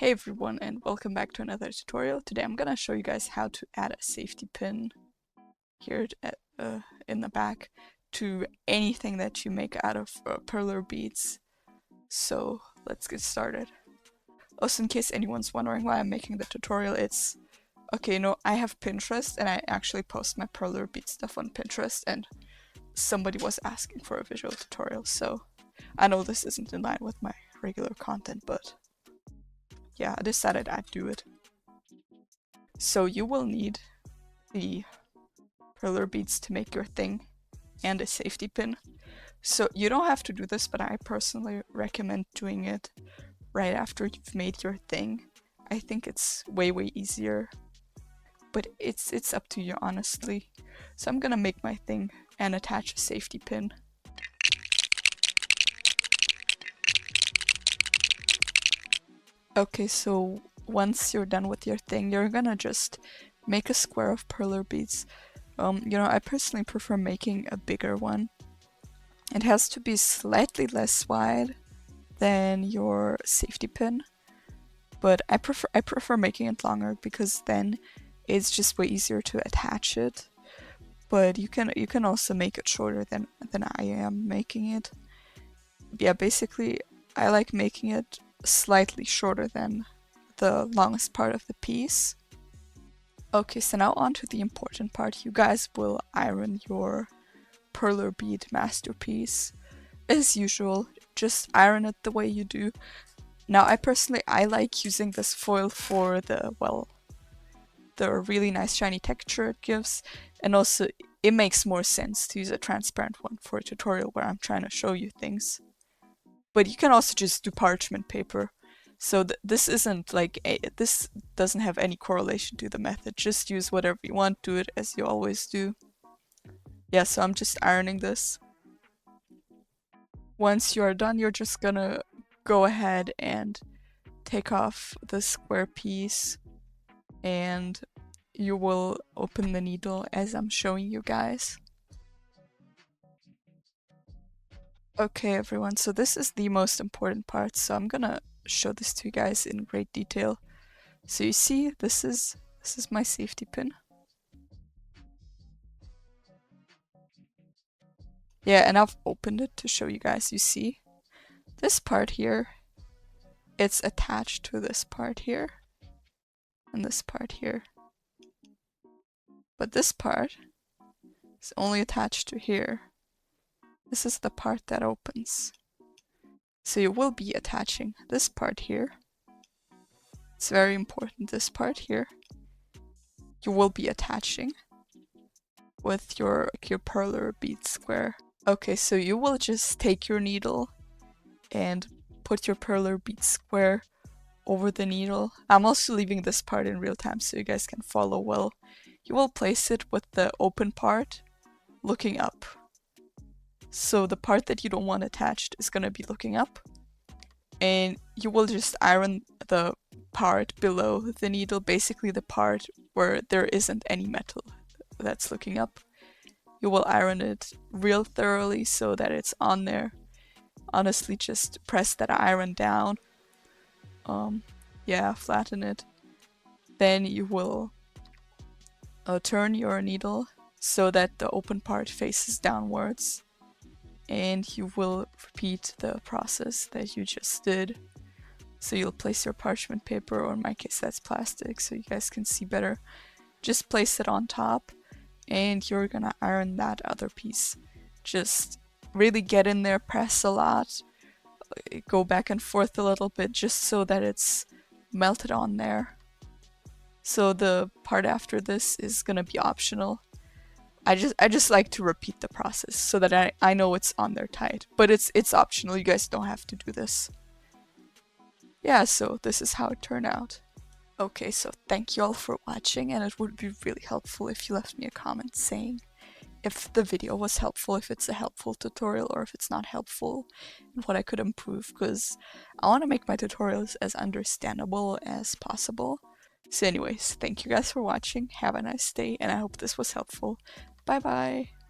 Hey everyone, and welcome back to another tutorial. Today I'm gonna show you guys how to add a safety pin here in the back to anything that you make out of perler beads. So let's get started. Also, in case anyone's wondering why I'm making the tutorial, it's okay, no, I have Pinterest and I actually post my perler bead stuff on Pinterest, and somebody was asking for a visual tutorial, so I know this isn't in line with my regular content, but yeah, I decided I'd do it. So you will need the perler beads to make your thing and a safety pin. So you don't have to do this, but I personally recommend doing it right after you've made your thing. I think it's way easier, but it's up to you, honestly. So I'm gonna make my thing and attach a safety pin. Okay, so once you're done with your thing, you're gonna just make a square of perler beads. I personally prefer making a bigger one. It has to be slightly less wide than your safety pin, but I prefer making it longer because then it's just way easier to attach it. But you can also make it shorter than I am making it. Yeah, basically I like making it slightly shorter than the longest part of the piece. Okay, so now on to the important part. You guys will iron your perler bead masterpiece. As usual, just iron it the way you do. Now I like using this foil for the really nice shiny texture it gives, and also it makes more sense to use a transparent one for a tutorial where I'm trying to show you things. But you can also just do parchment paper. So this isn't like this doesn't have any correlation to the method. Just use whatever you want, do it as you always do. Yeah, so I'm just ironing this. Once you're done, you're just gonna go ahead and take off the square piece, and you will open the needle as I'm showing you guys. Okay everyone, so this is the most important part, so I'm gonna show this to you guys in great detail. So you see, this is my safety pin. Yeah, and I've opened it to show you guys. You see, this part here, it's attached to this part here, and this part here. But this part is only attached to here. This is the part that opens. So you will be attaching this part here. It's very important, this part here. You will be attaching with your perler bead square. Okay, so you will just take your needle and put your perler bead square over the needle. I'm also leaving this part in real time so you guys can follow well. You will place it with the open part looking up. So the part that you don't want attached is gonna be looking up. And you will just iron the part below the needle, basically the part where there isn't any metal that's looking up. You will iron it real thoroughly so that it's on there. Honestly, just press that iron down. Yeah, flatten it. Then you will turn your needle so that the open part faces downwards, and you will repeat the process that you just did. So you'll place your parchment paper, or in my case that's plastic so you guys can see better. Just place it on top and you're gonna iron that other piece. Just really get in there, press a lot, go back and forth a little bit just so that it's melted on there. So the part after this is gonna be optional. I just like to repeat the process so that I know it's on there tight, but it's optional. You guys don't have to do this. Yeah, so this is how it turned out. Okay, so thank you all for watching, and it would be really helpful if you left me a comment saying if the video was helpful, if it's a helpful tutorial, or if it's not helpful, and what I could improve, because I want to make my tutorials as understandable as possible. So anyways, thank you guys for watching, have a nice day, and I hope this was helpful. Bye bye!